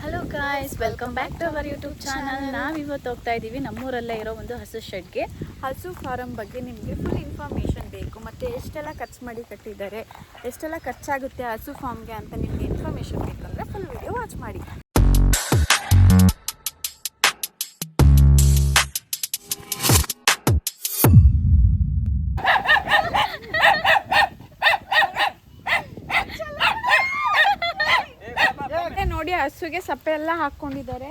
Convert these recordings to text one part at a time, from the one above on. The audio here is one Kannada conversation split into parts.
Hello guys, welcome back to our YouTube channel. ನಾವಿವತ್ತು ಹೋಗ್ತಾ ಇದ್ದೀವಿ ನಮ್ಮೂರಲ್ಲೇ ಇರೋ ಒಂದು ಹಸು ಶೆಡ್ಗೆ. ಹಸು ಫಾರಮ್ ಬಗ್ಗೆ ನಿಮಗೆ ಫುಲ್ ಇನ್ಫಾರ್ಮೇಷನ್ ಬೇಕು, ಮತ್ತು ಎಷ್ಟೆಲ್ಲ ಖರ್ಚು ಮಾಡಿ ಕಟ್ಟಿದ್ದಾರೆ, ಎಷ್ಟೆಲ್ಲ ಖರ್ಚಾಗುತ್ತೆ ಹಸು ಫಾರ್ಮ್ಗೆ ಅಂತ ನಿಮಗೆ ಇನ್ಫಾರ್ಮೇಷನ್ ಬೇಕಂದರೆ ಫುಲ್ ವಿಡಿಯೋ ವಾಚ್ ಮಾಡಿ. ನೋಡಿ, ಹಸುಗೆ ಸಪ್ಪೆ ಎಲ್ಲ ಹಾಕೊಂಡಿದ್ದಾರೆ.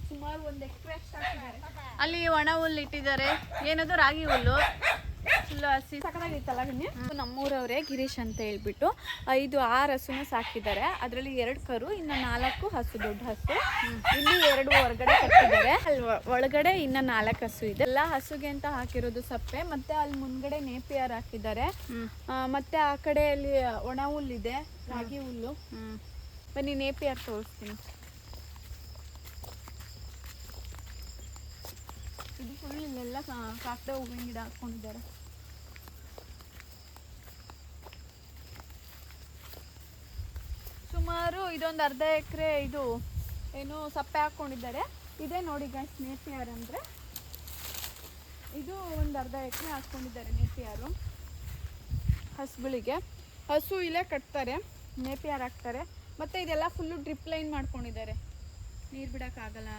ಸುಮಾರು 1 ಎಕರೆ ಅಲ್ಲಿ ಒಣ ಹುಲ್ಲು ಇಟ್ಟಿದ್ದಾರೆ. ಏನದು ರಾಗಿ ಹುಲ್ಲು, ಫುಲ್ ಹಸಿ ಸಕ್ಕತ್ತಾಗಿತ್ತಲ್ಲ. ನಮ್ಮೂರವರೇ ಗಿರೀಶ್ ಅಂತ ಹೇಳ್ಬಿಟ್ಟು 5-6 ಹಸುನ ಸಾಕಿದ್ದಾರೆ. ಅದರಲ್ಲಿ 2 ಕರು, ಇನ್ನು 4 ಹಸು, ದೊಡ್ಡ ಹಸು. ಇಲ್ಲಿ 2 ಹೊರಗಡೆ ಕಟ್ಟಿದ್ದಾರೆ. ಅಲ್ಲಿ ಒಳಗಡೆ ಇನ್ನು 4 ಹಸು ಇದೆ. ಎಲ್ಲ ಹಸುಗೆ ಅಂತ ಹಾಕಿರೋದು ಸಪ್ಪೆ. ಮತ್ತೆ ಅಲ್ಲಿ ಮುಂದ್ಗಡೆ ನೇಪಿಯರ್ ಹಾಕಿದ್ದಾರೆ. ಮತ್ತೆ ಆ ಕಡೆ ಅಲ್ಲಿ ಒಣ ಹುಲ್ಲಿದೆ, ರಾಗಿ ಹುಲ್ಲು. ಬನ್ನಿ ನೇಪಿಯರ್ ತೋರಿಸ್ತೀನಿ. ಇದು ಫುಲ್ ಇಲ್ಲೆಲ್ಲ ಕಾಕಡ ಹೂವಿನ ಗಿಡ ಹಾಕೊಂಡಿದ್ದಾರೆ. ಸುಮಾರು ಇದೊಂದು ಅರ್ಧ ಎಕರೆ ಇದು ಏನು ಸಪ್ಪೆ ಹಾಕೊಂಡಿದ್ದಾರೆ. ಇದೇ ನೋಡಿ ಗೈಸ್ ನೇಪಿಯರ್ ಅಂದರೆ. ಇದು ಒಂದು ಅರ್ಧ ಎಕರೆ ಹಾಕೊಂಡಿದ್ದಾರೆ ನೇಪಿಯರು ಹಸುಗಳಿಗೆ. ಹಸು ಇಲ್ಲೇ ಕಟ್ತಾರೆ, ನೇಪಿಯರ್ ಹಾಕ್ತಾರೆ. ಮತ್ತು ಇದೆಲ್ಲ ಫುಲ್ಲು ಡ್ರಿಪ್ ಲೈನ್ ಮಾಡ್ಕೊಂಡಿದ್ದಾರೆ, ನೀರು ಬಿಡೋಕ್ಕಾಗಲ್ಲ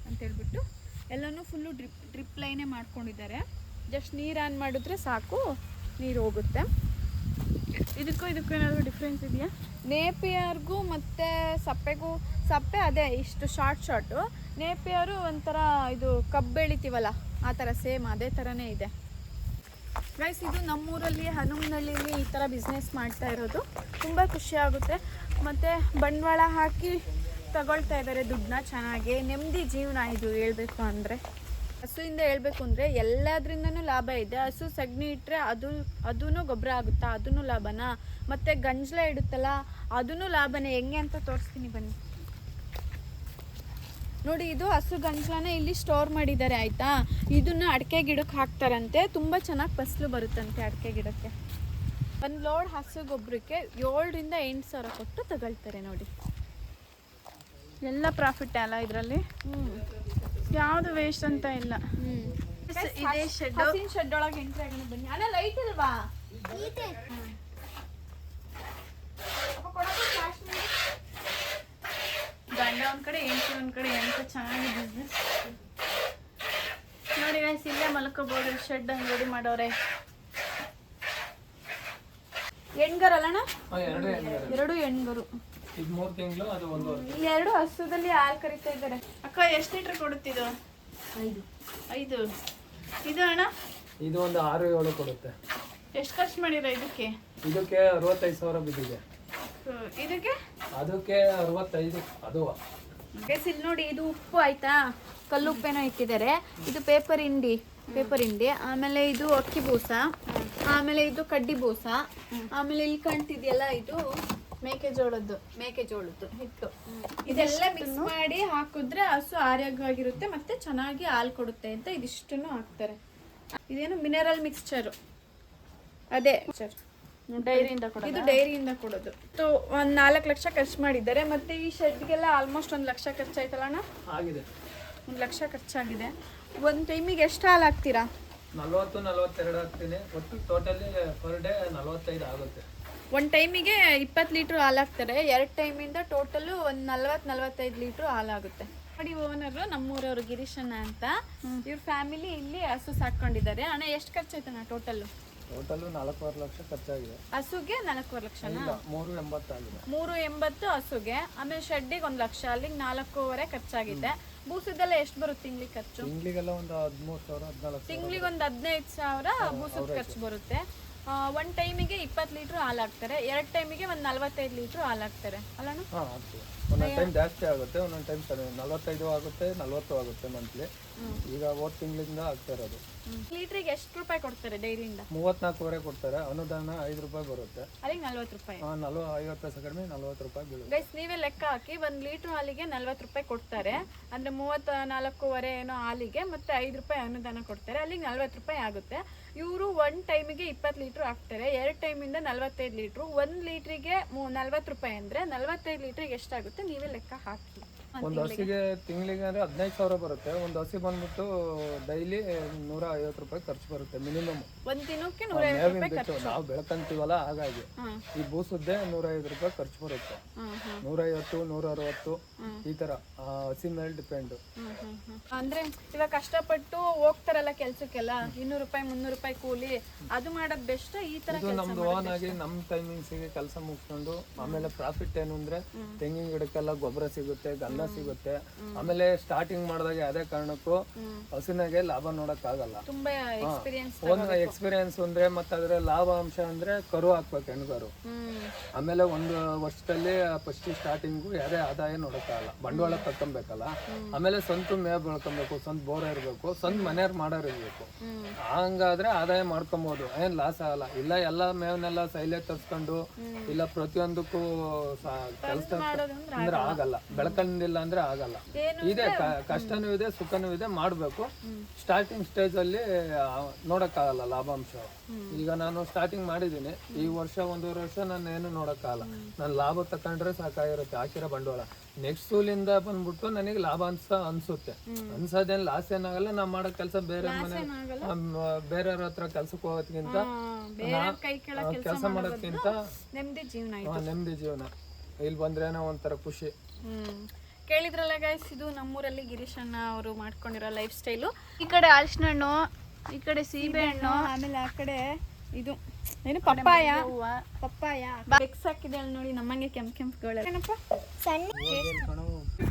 ಅಂತೇಳ್ಬಿಟ್ಟು ಎಲ್ಲನೂ ಫುಲ್ಲು ಡ್ರಿಪ್ ಲೈನೇ ಮಾಡ್ಕೊಂಡಿದ್ದಾರೆ. ಜಸ್ಟ್ ನೀರು ಆನ್ ಮಾಡಿದ್ರೆ ಸಾಕು, ನೀರು ಹೋಗುತ್ತೆ. ಇದಕ್ಕೂ ಏನಾದರೂ ಡಿಫ್ರೆನ್ಸ್ ಇದೆಯಾ? ನೇಪಿಯರ್ಗೂ ಮತ್ತು ಸಪ್ಪೆಗೂ, ಸಪ್ಪೆ ಅದೇ ಇಷ್ಟು ಶಾರ್ಟು, ನೇಪಿಯರು ಒಂಥರ ಇದು ಕಬ್ಬು ಬೆಳಿತೀವಲ್ಲ ಆ ಥರ ಸೇಮ್ ಅದೇ ಥರನೇ ಇದೆ. ಗೈಸ್, ಇದು ನಮ್ಮೂರಲ್ಲಿ ಹನುಮನಹಳ್ಳಿಲಿ ಈ ಥರ ಬಿಸ್ನೆಸ್ ಮಾಡ್ತಾ ಇರೋದು. ತುಂಬ ಖುಷಿ ಆಗುತ್ತೆ. ಮತ್ತು ಬಂಡವಾಳ ಹಾಕಿ ತಗೊಳ್ತಾ ಇದ್ದಾರೆ ದುಡ್ಡನ್ನ. ಚೆನ್ನಾಗಿ ನೆಮ್ಮದಿ ಜೀವನ ಇದು ಹೇಳ್ಬೇಕು ಅಂದರೆ. ಹಸುವಿಂದ ಹೇಳ್ಬೇಕು ಅಂದರೆ ಎಲ್ಲದರಿಂದನೂ ಲಾಭ ಇದೆ. ಹಸು ಸಗಣಿ ಇಟ್ಟರೆ ಅದೂ ಗೊಬ್ಬರ ಆಗುತ್ತಾ, ಅದೂ ಲಾಭನಾ. ಮತ್ತು ಗಂಜಲ ಇಡುತ್ತಲ್ಲ, ಅದೂ ಲಾಭನೇ. ಹೆಂಗೆ ಅಂತ ತೋರಿಸ್ತೀನಿ ಬನ್ನಿ. ನೋಡಿ, ಇದು ಹಸು ಗಂಜಲನ ಇಲ್ಲಿ ಸ್ಟೋರ್ ಮಾಡಿದ್ದಾರೆ ಆಯಿತಾ. ಇದನ್ನು ಅಡಿಕೆ ಗಿಡಕ್ಕೆ ಹಾಕ್ತಾರಂತೆ. ತುಂಬ ಚೆನ್ನಾಗಿ ಫಸಲು ಬರುತ್ತಂತೆ ಅಡಿಕೆ ಗಿಡಕ್ಕೆ. ಒಂದು ಲೋಡ್ ಹಸು ಗೊಬ್ಬರಕ್ಕೆ 7,000-8,000 ಸಾವಿರ ಕೊಟ್ಟು ತಗೊಳ್ತಾರೆ. ನೋಡಿ, ಎಲ್ಲ ಪ್ರಾಫಿಟ್ ಅಲ್ಲ ಇದರಲ್ಲಿ. ಯಾವುದು ವೇಸ್ಟ್ ಅಂತ ಇಲ್ಲ. ಇದೇ ಶೆಡ್ ಒಳಗೆ ಎಂಟ್ರಿ ಆಗೋಣ ಬನ್ನಿ. ಅಲ್ಲ ಲೈಟ್ ಇಲ್ವಾ? ಗಂಡ ಒಂದು ಕಡೆ, ಹೆಂಡತಿ ಒಂದು ಕಡೆ, ಎಂತ ಚೆನ್ನಾಗಿ ಬಿಸ್ನೆಸ್ ನೋಡಿ ಗೈಸ್. ಇಲ್ಲೇ ಮಲ್ಕೋಬಹುದು. ಶೆಡ್ ಹಂಗೆ ರೆಡಿ ಮಾಡೋರೆ. ಹೆಣ್ಗರಲ್ಲಣ್ಣ? 2 ಹೆಣ್ಗರು. 2 ಹಸುದಲ್ಲಿ ಹಾಲು ಕರಿತಾ ಇದ್ದಾರೆ. ಅಕ್ಕ, ಎಷ್ಟು ಲೀಟರ್ ಕೊಡುತ್ತಿದ್ದು? 5. ಇದು ಅಣ್ಣ? ಇದು ಒಂದು 6-7 ಕೊಡುತ್ತೆ. ಎಷ್ಟು ಖರ್ಚು ಮಾಡಿರ ಇದಕ್ಕೆ? ಇದಕ್ಕೆ 65,000 ಬಿದ್ದಿದೆ. ಇದಕ್ಕೆ? ಅದಕ್ಕೆ 65. ಅದು ಇಲ್ಲಿ ನೋಡಿ, ಇದು ಉಪ್ಪು ಆಯ್ತಾ, ಕಲ್ಲು ಉಪ್ಪೇನೋ ಇಕ್ಕಿದ್ದಾರೆ. ಇದು ಪೇಪರ್ ಹಿಂಡಿ. ಆಮೇಲೆ ಇದು ಅಕ್ಕಿ ಬೂಸ, ಆಮೇಲೆ ಇದು ಕಡ್ಡಿ ಬೂಸ, ಆಮೇಲೆ ಇಲ್ಲಿ ಕಾಣ್ತಿದ್ಯಲ್ಲ ಇದು ಮೇಕೆಜೋಳದ್ದು ಹಿಟ್ಟು. ಇದೆಲ್ಲ ಮಿಕ್ಸ್ ಮಾಡಿ ಹಾಕಿದ್ರೆ ಹಸು ಆರೋಗ್ಯವಾಗಿರುತ್ತೆ ಮತ್ತೆ ಚೆನ್ನಾಗಿ ಹಾಲು ಕೊಡುತ್ತೆ ಅಂತ ಇದಿಷ್ಟನ್ನು ಹಾಕ್ತಾರೆ. ಇದೇನು ಮಿನರಲ್ ಮಿಕ್ಸ್ಚರು, ಅದೇ ಡೈರಿಯಿಂದ ಕೊಡೋದು. ಒಂದು 4 ಲಕ್ಷ ಖರ್ಚು ಮಾಡಿದ್ದಾರೆ. ಮತ್ತೆ ಈ ಶೆಡ್ಗೆಲ್ಲ ಆಲ್ಮೋಸ್ಟ್ 1 ಲಕ್ಷ ಖರ್ಚಾಯ್ತಲ್ಲ ಅಣ್ಣ? 1 ಲಕ್ಷ ಖರ್ಚಾಗಿದೆ. ಒಂದು ಟೈಮಿಗೆ ಎಷ್ಟು ಹಾಲು ಹಾಕ್ತೀರಾ? 40-42 ಹಾಕ್ತೀನಿ. ಒಟ್ಟು ಟೋಟಲಿ ಪರ್ ಡೇ 45 ಆಗುತ್ತೆ. ಒಂದು ಟೈಮಿಗೆ 20 ಲೀಟ್ರ್ ಹಾಲು ಹಾಕ್ತಾರೆ. 2 ಟೈಮಿಂದ ಟೋಟಲು ಒಂದು 40-45 ಲೀಟ್ರ್ ಹಾಲು ಆಗುತ್ತೆ. ನೋಡಿ, ಓನರು ನಮ್ಮೂರವರು ಗಿರೀಶಣ್ಣ ಅಂತ. ಇವ್ರ ಫ್ಯಾಮಿಲಿ ಇಲ್ಲಿ ಹಸು ಸಾಕೊಂಡಿದ್ದಾರೆ. ಅಣ್ಣ, ಎಷ್ಟು ಖರ್ಚಾಯ್ತಣ್ಣ ಟೋಟಲ್ 4.5 ಲಕ್ಷ ಖರ್ಚಾಗಿದೆ. ಹಸುಗೆ 4.5 ಲಕ್ಷನಾ? 3.80 ಆಗಿದೆ. 3.80 ಹಸುಗೆ. ಆಮೇಲೆ ಶೆಡ್ಡಿಗೆ 1 ಲಕ್ಷ, ಅಲ್ಲಿಗೆ 4.5 ಖರ್ಚಾಗಿದೆ. ಬೂಸದೆಲ್ಲ ಎಷ್ಟು ಬರುತ್ತೆ ತಿಂಗ್ಳಿಗೆ ಖರ್ಚು? ತಿಂಗಳಿಗೆಲ್ಲ ಒಂದು 13,000-14,000. ತಿಂಗಳಿಗೆ ಒಂದು 15,000 ಬೂಸದ ಖರ್ಚು ಬರುತ್ತೆ. 1 ಟೈಮಿಗೆ 20 ಲೀಟ್ರ್ ಹಾಲು ಹಾಕ್ತಾರೆ. 2 ಟೈಮಿಗೆ ಒಂದು 45 ಲೀಟ್ರ್ ಹಾಲು ಹಾಕ್ತಾರೆ ಅಲ್ಲಣ್ಣ? ಒಂದೊಂದು ಟೈಮ್ ಜಾಸ್ತಿ ಆಗುತ್ತೆ, ಒಂದೊಂದು ಟೈಮ್ 45 ಆಗುತ್ತೆ, 40 ಆಗುತ್ತೆ ಮಂತ್ಲಿ. ಈಗ 4 ತಿಂಗಳಿಂದ ಆಗ್ತಾ ಇರೋದು. ಲೀಟ್ರಿಗೆ ಎಷ್ಟು ರೂಪಾಯಿ ಕೊಡ್ತಾರೆ ಡೈರಿಯಿಂದ? 34.5 ಕೊಡ್ತಾರೆ. ಅನುದಾನ 5 ರೂಪಾಯಿ ಬರುತ್ತೆ. ಅಲ್ಲಿಗೆ 40 ರೂಪಾಯಿ. 50 ಪೈಸೆ ಕಡಿಮೆ 40 ರೂಪಾಯಿ ಬೀಳುತ್ತೆ. ಗೈಸ್, ನೀವೇ ಲೆಕ್ಕ ಹಾಕಿ. 1 ಲೀಟ್ರ್ ಹಾಲಿಗೆ 40 ರೂಪಾಯಿ ಕೊಡ್ತಾರೆ ಅಂದರೆ 34.5 ಏನೋ ಹಾಲಿಗೆ, ಮತ್ತೆ 5 ರೂಪಾಯಿ ಅನುದಾನ ಕೊಡ್ತಾರೆ. ಅಲ್ಲಿಗೆ 40 ರೂಪಾಯಿ ಆಗುತ್ತೆ. ಇವರು 1 ಟೈಮಿಗೆ 20 ಲೀಟ್ರ್ ಹಾಕ್ತಾರೆ. 2 ಟೈಮಿಂದ 45 ಲೀಟ್ರು. 1 ಲೀಟ್ರಿಗೆ 40 ರೂಪಾಯಿ ಅಂದರೆ 45 ಲೀಟ್ರಿಗೆ ಎಷ್ಟಾಗುತ್ತೆ ನೀವೇ ಲೆಕ್ಕ ಹಾಕಿ. ಒಂದು ಹಸಿಗೆ ತಿಂಗಳಿಗೆ ಅಂದ್ರೆ 15,000 ಬರುತ್ತೆ. ಒಂದು ಹಸಿ ಬಂದ್ಬಿಟ್ಟು ಡೈಲಿ 150 ರೂಪಾಯಿ ಖರ್ಚು ಬರುತ್ತೆ ಮಿನಿಮಮ್. ಒಂದ್ ದಿನಕ್ಕೆ ಮೇವಿನ ಬಿಟ್ಟು ನಾವು ಬೆಳ್ಕಂತೀವಲ್ಲ, ಹಾಗಾಗಿ ಈ ಬೂಸುದ್ದೆ 150 ರೂಪಾಯಿ ಖರ್ಚು ಬರುತ್ತೆ. 150, 160 ಈ ತರ ಹಸಿ ಮೇಲೆ ಡಿಪೆಂಡ್. ಅಂದ್ರೆ ಇವಾಗ ಕಷ್ಟಪಟ್ಟು ಹೋಗ್ತಾರಲ್ಲ ಕೆಲ್ಸಕ್ಕೆಲ್ಲ 200 ರೂಪಾಯಿ 300 ರೂಪಾಯಿ ಕೂಲಿ, ಅದು ಮಾಡೋದ್ ಬೆಸ್ಟ್. ಈ ತರ ಇದು ನಮ್ದು ಓನ್ ಆಗಿ ನಮ್ ಟೈಮಿಂಗ್ಸಿಗೆ ಕೆಲಸ ಮುಗಿಸ್ಕೊಂಡು ಆಮೇಲೆ ಪ್ರಾಫಿಟ್ ಏನು ಅಂದ್ರೆ ತೆಂಗಿನ ಗಿಡಕ್ಕೆಲ್ಲ ಗೊಬ್ಬರ ಸಿಗುತ್ತೆ, ಗಂಧ ಸಿಗುತ್ತೆ. ಆಮೇಲೆ ಸ್ಟಾರ್ಟಿಂಗ್ ಮಾಡಿದಾಗ ಯಾವುದೇ ಕಾರಣಕ್ಕೂ ಹಸುನಾಗೆ ಲಾಭ ನೋಡಕ್ ಆಗಲ್ಲ. ತುಂಬಾ ಎಕ್ಸ್ಪೀರಿಯನ್ಸ್ ಒಂದು ಎಕ್ಸ್ಪೀರಿಯನ್ಸ್ ಅಂದ್ರೆ ಮತ್ತೆ ಅದ್ರ ಲಾಭಾಂಶ ಅಂದ್ರೆ ಕರು ಹಾಕ್ಬೇಕು, ಹೆಣ್ಗರು. ಆಮೇಲೆ ಒಂದು ವರ್ಷದಲ್ಲಿ ಫಸ್ಟ್ ಸ್ಟಾರ್ಟಿಂಗು ಯಾವುದೇ ಆದಾಯ ನೋಡಕ್ಕಾಗಲ್ಲ, ಬಂಡವಾಳ ತಕ್ಕೊಬೇಕಲ್ಲ. ಆಮೇಲೆ ಸ್ವಂತ ಮೇವ್ ಬೆಳ್ಕೊಬೇಕು, ಸ್ವಂತ ಬೋರ್ ಇರ್ಬೇಕು, ಸ್ವಂತ ಮನೆಯವ್ರು ಮಾಡೋರು ಇರ್ಬೇಕು. ಹಂಗಾದ್ರೆ ಆದಾಯ ಮಾಡ್ಕೊಬಹುದು, ಏನ್ ಲಾಸ್ ಆಗಲ್ಲ. ಇಲ್ಲ ಎಲ್ಲ ಮೇವ್ನೆಲ್ಲ ಸೈಲೆ ತರ್ಸ್ಕೊಂಡು ಇಲ್ಲ ಪ್ರತಿಯೊಂದಕ್ಕೂ ಕೆಲಸ ಅಂದ್ರೆ ಆಗಲ್ಲ, ಬೆಳ್ಕೊಂಡಿಲ್ಲ ಅಂದ್ರೆ ಆಗಲ್ಲ. ಇದೆ ಕಷ್ಟನೂ ಇದೆ, ಸುಖನೂ ಇದೆ, ಮಾಡ್ಬೇಕು. ಸ್ಟಾರ್ಟಿಂಗ್ ಸ್ಟೇಜ್ ಅಲ್ಲಿ ನೋಡಕ್ಕಾಗಲ್ಲ ಲಾಭಾಂಶ. ಈಗ ನಾನು ಸ್ಟಾರ್ಟಿಂಗ್ ಮಾಡಿದೀನಿ, ಈ ವರ್ಷ 1.5 ವರ್ಷ ನಾನು ಏನು ನೋಡಕ್ಕಾಗಲ್ಲ. ನಾನು ಲಾಭ ತಕೊಂಡ್ರೆ ಸಾಕಾಗಿರುತ್ತೆ ಹಾಕಿರೋ ಬಂಡವಾಳ. ನೆಕ್ಸ್ಟ್ ಸೂಲಿಂದ ಬಂದ್ಬಿಟ್ಟು ನನಗೆ ಲಾಭ ಅನ್ಸುತ್ತೆ. ಅನ್ಸೋದೇನು ಲಾಸ್ ಏನಾಗಲ್ಲ. ನಾವು ಮಾಡೋ ಕೆಲಸ ಬೇರೆ ಮನೆ ಬೇರೆಯವ್ರ ಹತ್ರ ಕೆಲ್ಸಕ್ಕೆ ಹೋಗೋದ್ಕಿಂತ ಕೆಲಸ ಮಾಡೋದ್ಕಿಂತ ನೆಮ್ಮದಿ ಜೀವನ. ನೆಮ್ಮದಿ ಜೀವನ. ಇಲ್ಲಿ ಬಂದ್ರೇನೋ ಒಂಥರ ಖುಷಿ. ಕೇಳಿದ್ರಲ್ಲ ಗೈಸ್, ಇದು ನಮ್ಮೂರಲ್ಲಿ ಗಿರೀಶ್ ಅಣ್ಣ ಅವರು ಮಾಡ್ಕೊಂಡಿರೋ ಲೈಫ್ ಸ್ಟೈಲು. ಈ ಕಡೆ ಅರಿಶಿನ ಹಣ್ಣು, ಈ ಕಡೆ ಸೀಬೆ ಹಣ್ಣು, ಆಮೇಲೆ ಆ ಕಡೆ ಇದು ಏನು ಪಪ್ಪಾಯ. ಬೆಕ್ಸ್ ಹಾಕಿದ್ದಾಳೆ ನೋಡಿ, ನಮ್ಮಂಗೆ ಕೆಂಪುಗಳು. ಏನಪ್ಪ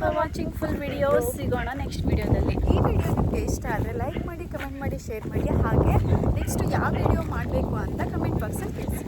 ಫಾರ್ ವಾಚಿಂಗ್ ಫುಲ್ ವಿಡಿಯೋಸ್. ಸಿಗೋಣ ನೆಕ್ಸ್ಟ್ ವಿಡಿಯೋದಲ್ಲಿ. ಈ ವಿಡಿಯೋ ನಿಮಗೆ ಇಷ್ಟ ಆದರೆ ಲೈಕ್ ಮಾಡಿ, ಕಮೆಂಟ್ ಮಾಡಿ, ಶೇರ್ ಮಾಡಿ. ಹಾಗೆ ನೆಕ್ಸ್ಟ್ ಯಾವ ವಿಡಿಯೋ ಮಾಡಬೇಕು ಅಂತ ಕಮೆಂಟ್ ಬಾಕ್ಸಲ್ಲಿ ತಿಳಿಸಿ.